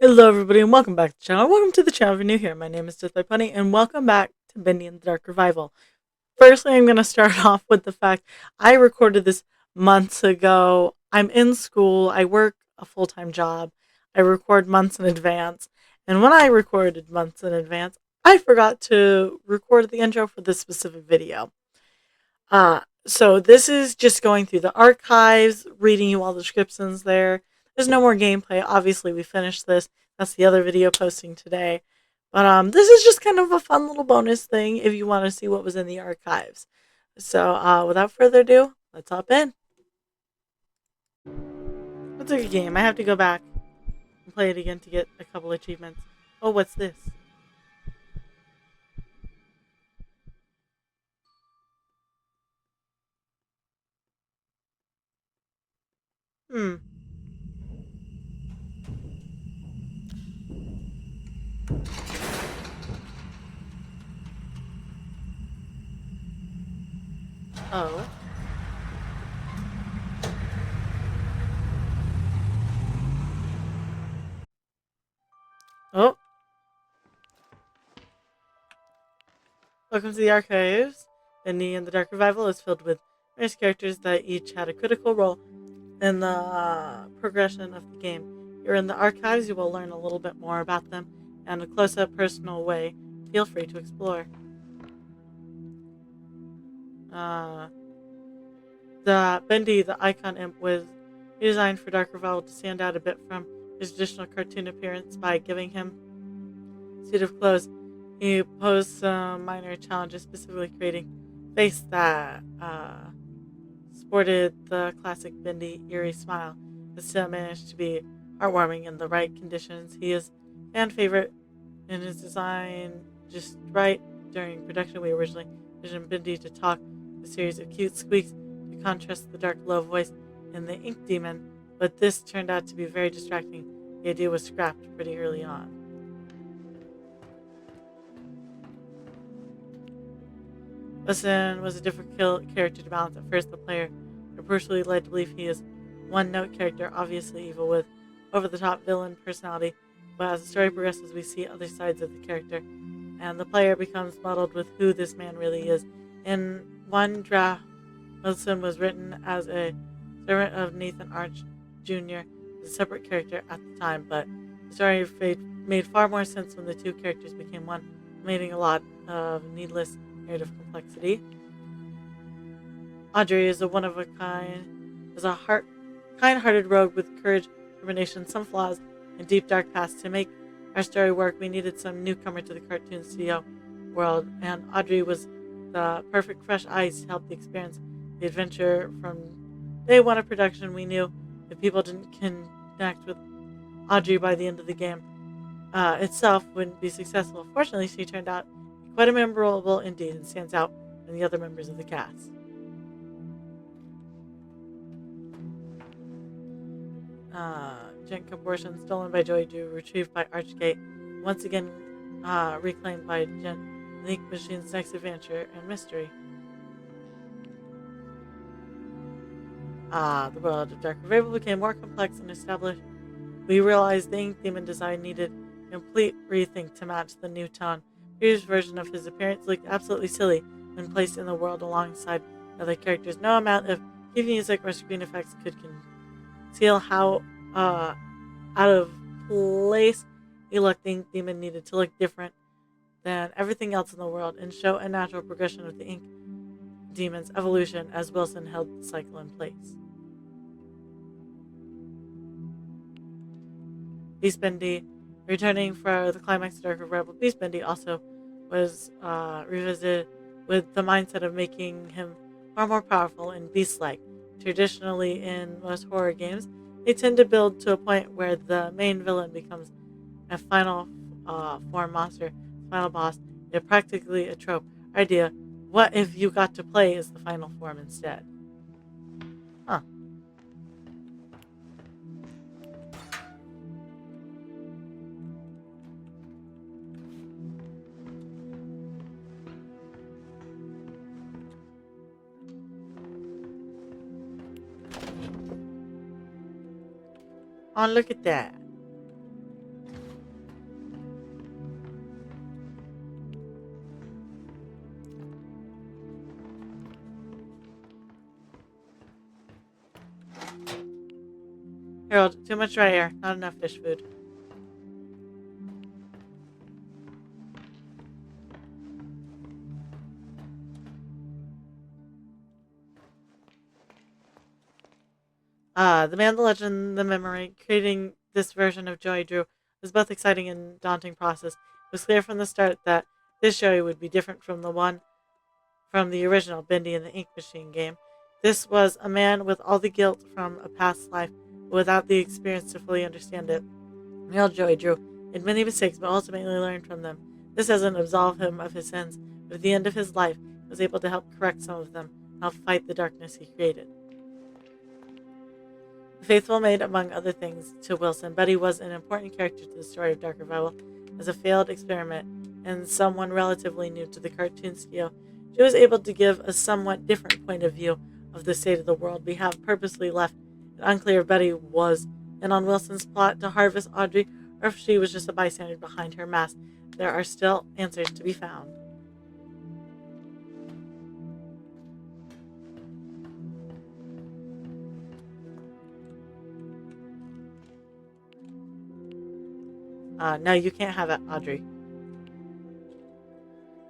Hello everybody and welcome back to the channel. Welcome to the channel if you're new here. My name is Death by Punny and welcome back to Bendy and the Dark Revival. Firstly, I'm going to start off with the fact I recorded this months ago. I'm in school. I work a full-time job. I record months in advance. And when I recorded months in advance, I forgot to record the intro for this specific video. So this is just going through the archives, reading you all the descriptions there. There's no more gameplay. Obviously, we finished this. That's the other video posting today. But this is just kind of a fun little bonus thing if you want to see what was in the archives. So without further ado, let's hop in. It's a good game. I have to go back and play it again to get a couple achievements. Oh, what's this? Hmm. Oh. Oh. Welcome to the archives. Bendy and the Dark Revival is filled with various characters that each had a critical role in the progression of the game. Here in the archives, you will learn a little bit more about them in a close-up, personal way. Feel free to explore. Uh, the Bendy, the icon imp, was redesigned for Dark Revival to stand out a bit from his traditional cartoon appearance by giving him a suit of clothes. He posed some minor challenges, specifically creating a face that sported the classic Bendy eerie smile, but still managed to be heartwarming in the right conditions. He is fan favorite in his design just right. During production, we originally envisioned Bendy to talk a series of cute squeaks to contrast the dark, low voice in the Ink Demon, but this turned out to be very distracting. The idea was scrapped pretty early on. Listen was a different character to balance. At first, the player are personally led to believe he is one-note character, obviously evil with over-the-top villain personality, but as the story progresses, we see other sides of the character, and the player becomes muddled with who this man really is. In one draft, Wilson was written as a servant of Nathan Arch Jr., a separate character at the time, but the story made far more sense when the two characters became one, eliminating a lot of needless narrative complexity. Audrey is a one-of-a-kind, kind-hearted rogue with courage, determination, some flaws, and deep dark past. To make our story work, we needed some newcomer to the cartoon studio world, and Audrey was the perfect fresh eyes to help the experience the adventure. From day one of production, we knew if people didn't connect with Audrey by the end of the game itself wouldn't be successful. Fortunately, she turned out quite a memorable indeed and stands out than the other members of the cast. Gent portion stolen by Joey Drew, retrieved by Archgate, once again reclaimed by Gent, the Ink Machine's next adventure and mystery. The world of Dark Revival became more complex and established. We realized the Ink Demon design needed a complete rethink to match the new tone. Previous version of his appearance looked absolutely silly when placed in the world alongside other characters. No amount of key music or screen effects could conceal how out of place he looked. The Ink Demon needed to look different than everything else in the world and show a natural progression of the Ink Demon's evolution as Wilson held the cycle in place. Beast Bendy, returning for the climax of Dark Revival, Beast Bendy also was revisited with the mindset of making him far more powerful and beast-like. Traditionally, in most horror games, they tend to build to a point where the main villain becomes a final form monster, final boss. They're practically a trope. Idea, what if you got to play as the final form instead? Huh. Oh, look at that. Harold, too much dry air, not enough fish food. The man, the legend, the memory, creating this version of Joey Drew was both exciting and daunting process. It was clear from the start that this Joey would be different from the one from the original Bendy and the Ink Machine game. This was a man with all the guilt from a past life, but without the experience to fully understand it. Real Joey Drew made many mistakes, but ultimately learned from them. This doesn't absolve him of his sins, but at the end of his life, was able to help correct some of them, help fight the darkness he created. The faithful maid, among other things, to Wilson, Betty was an important character to the story of Dark Revival. As a failed experiment and someone relatively new to the cartoon studio, she was able to give a somewhat different point of view of the state of the world. We have purposely left it unclear if Betty was in on Wilson's plot to harvest Audrey or if she was just a bystander behind her mask. There are still answers to be found. No, you can't have it, Audrey.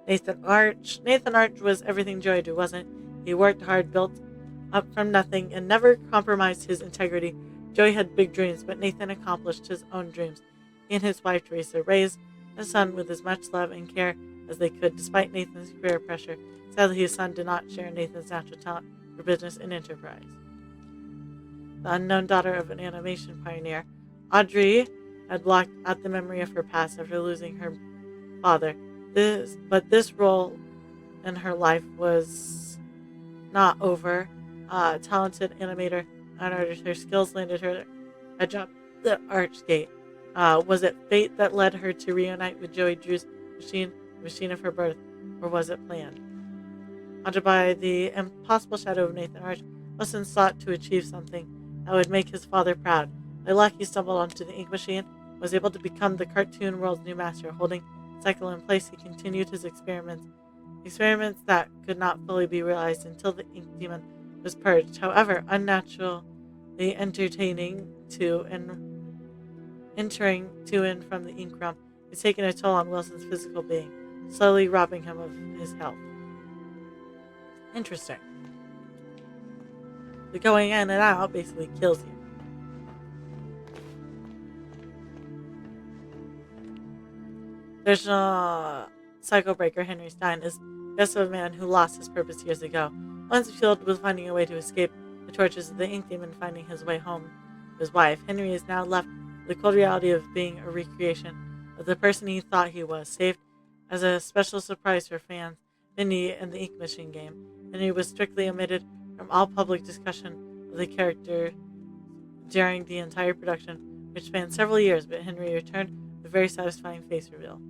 Nathan Arch was everything Joy Drew wasn't. He worked hard, built up from nothing, and never compromised his integrity. Joey had big dreams, but Nathan accomplished his own dreams. He and his wife Teresa raised a son with as much love and care as they could, despite Nathan's career pressure. Sadly, his son did not share Nathan's natural talent for business and enterprise. The unknown daughter of an animation pioneer, Audrey had blocked out the memory of her past after losing her father. This role in her life was not over. Talented animator and artist, her skills landed her a job at the Archgate. Was it fate that led her to reunite with Joey Drew's machine, the machine of her birth, or was it planned? Haunted by the impossible shadow of Nathan Arch, Wilson sought to achieve something that would make his father proud. By luck, he stumbled onto the ink machine, was able to become the cartoon world's new master. Holding the cycle in place, he continued his experiments that could not fully be realized until the ink demon was purged. However, unnaturally entertaining to and entering to and from the ink realm is taking a toll on Wilson's physical being, slowly robbing him of his health. Interesting. The going in and out basically kills you. There's a psycho breaker, Henry Stein, is just a man who lost his purpose years ago. Once fueled with finding a way to escape the tortures of the ink demon, finding his way home to his wife, Henry is now left with the cold reality of being a recreation of the person he thought he was. Saved as a special surprise for fans, Bendy and the Ink Machine game, Henry was strictly omitted from all public discussion of the character during the entire production, which spanned several years, but Henry returned with a very satisfying face reveal.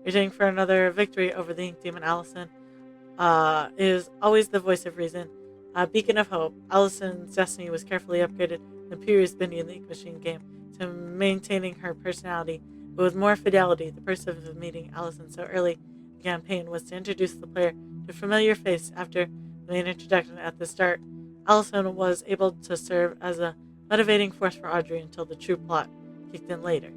Reaching for another victory over the Ink Demon, Allison is always the voice of reason, a beacon of hope. Allison's destiny was carefully upgraded in the previous Bendy and the Ink Machine game to maintaining her personality, but with more fidelity. The purpose of meeting Allison so early in the campaign was to introduce the player to a familiar face. After the main introduction at the start, Allison was able to serve as a motivating force for Audrey until the true plot kicked in later.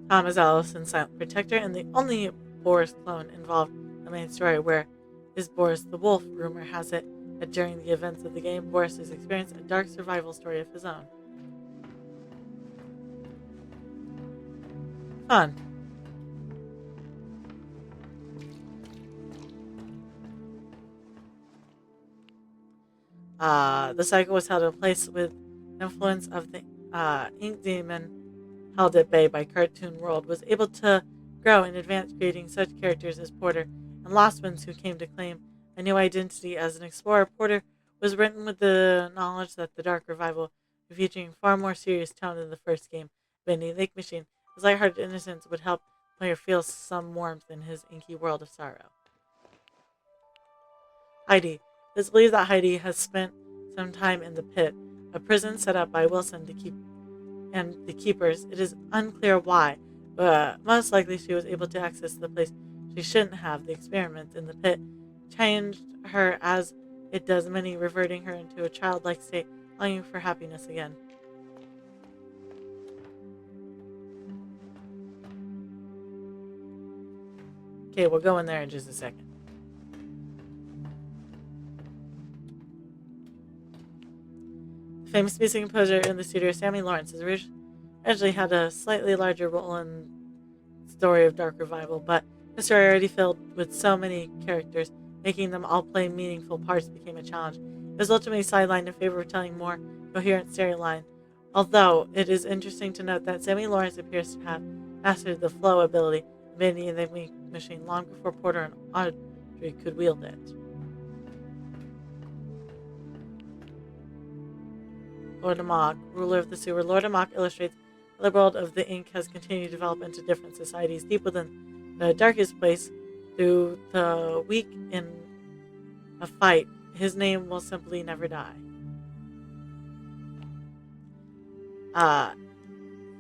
Tom is Allison's silent protector and the only Boris clone involved in the main story. Where is Boris the Wolf? Rumor has it that during the events of the game, Boris has experienced a dark survival story of his own. Fun. The cycle was held in place with influence of the ink demon held at bay by Cartoon World, was able to grow in advance, creating such characters as Porter and Lost Ones, who came to claim a new identity as an explorer. Porter was written with the knowledge that the Dark Revival would be featuring far more serious tone than the first game. Bendy, Lake Machine, his lighthearted innocence would help the player feel some warmth in his inky world of sorrow. Heidi. It is believed that Heidi has spent some time in the pit, a prison set up by Wilson to keep and the keepers. It is unclear why, but most likely she was able to access the place she shouldn't have. The experiment in the pit changed her as it does many, reverting her into a childlike state, longing for happiness again. Okay, we'll go in there in just a second. The famous music composer in the studio, Sammy Lawrence, has originally had a slightly larger role in the story of Dark Revival, but the story already filled with so many characters, making them all play meaningful parts became a challenge. It was ultimately sidelined in favor of telling more coherent storyline, although it is interesting to note that Sammy Lawrence appears to have mastered the flow ability of Bendy and the machine long before Porter and Audrey could wield it. Lord Amok, ruler of the sewer. Lord Amok illustrates how the world of the ink has continued to develop into different societies deep within the darkest place. Through the weak in a fight, his name will simply never die.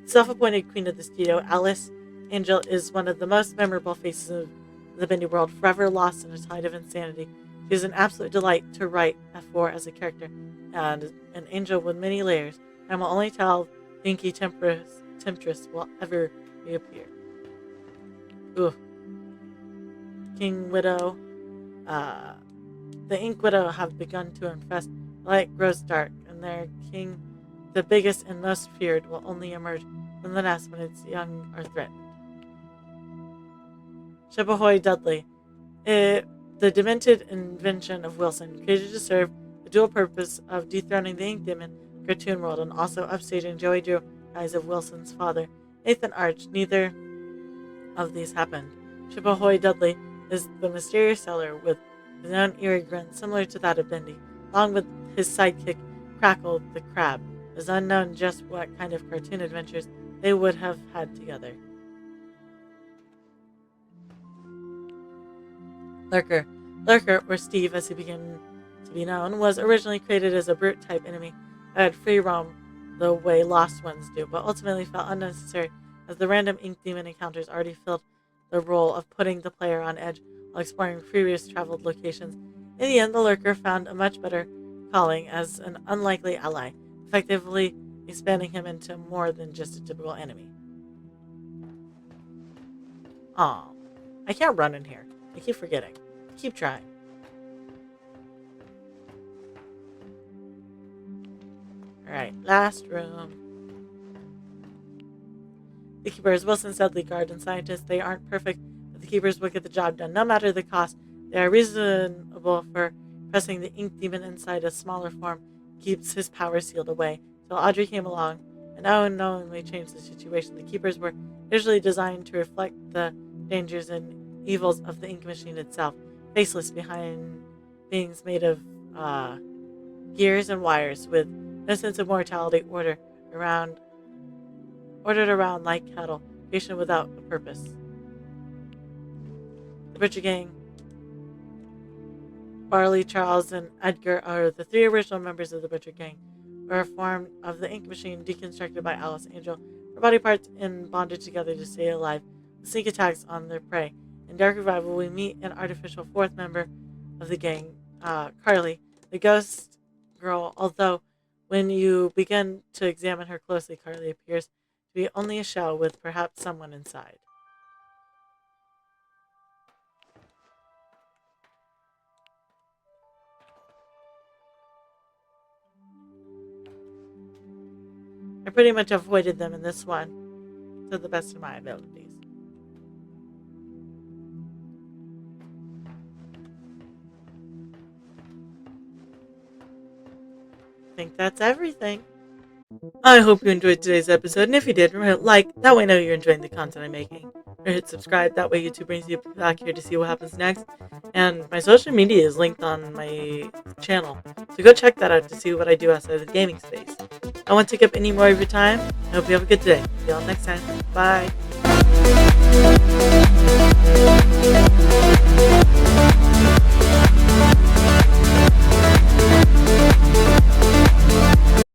Self-appointed queen of the studio, Alice Angel is one of the most memorable faces of the Bendy world, forever lost in a tide of insanity. She is an absolute delight to write for as a character, and an angel with many layers, and will only tell the inky temptress will ever reappear. Ooh. King Widow. The Ink Widow have begun to infest. The light grows dark, and their king, the biggest and most feared, will only emerge from the nest when its young are threatened. Ship Ahoy Dudley. The demented invention of Wilson, created to serve the dual purpose of dethroning the Ink Demon cartoon world and also upstaging Joey Drew guise of Wilson's father, Nathan Arch. Neither of these happened. Ship Ahoy Dudley is the mysterious sailor with his own eerie grin similar to that of Bendy, along with his sidekick Crackle the Crab. It is unknown just what kind of cartoon adventures they would have had together. Lurker. Lurker, or Steve as he began to be known, was originally created as a brute-type enemy that had free roam the way lost ones do, but ultimately felt unnecessary as the random ink demon encounters already filled the role of putting the player on edge while exploring previous traveled locations. In the end, the Lurker found a much better calling as an unlikely ally, effectively expanding him into more than just a typical enemy. Aw, I can't run in here. I keep forgetting. Keep trying. Alright, last room. The Keepers, Wilson's Dudley Guard and scientists, they aren't perfect, but the Keepers will get the job done, no matter the cost. They are reasonable for pressing the ink demon inside a smaller form, keeps his power sealed away. So Audrey came along and unknowingly changed the situation. The Keepers were visually designed to reflect the dangers and evils of the ink machine itself, faceless behind beings made of gears and wires, with no sense of mortality, ordered around like cattle, creation without a purpose. The Butcher Gang. Barley, Charles, and Edgar are the three original members of the Butcher Gang, were formed of the ink machine deconstructed by Alice Angel, her body parts and bonded together to stay alive, with sneak attacks on their prey. In Dark Revival, we meet an artificial fourth member of the gang, Carly, the ghost girl, although when you begin to examine her closely, Carly appears to be only a shell with perhaps someone inside. I pretty much avoided them in this one to the best of my abilities. I think that's everything. I hope you enjoyed today's episode, and if you did, remember to like, that way I know you're enjoying the content I'm making. Or hit subscribe, that way YouTube brings you back here to see what happens next. And my social media is linked on my channel, so go check that out to see what I do outside of the gaming space. I won't take up any more of your time. I hope you have a good day. See y'all next time. Bye.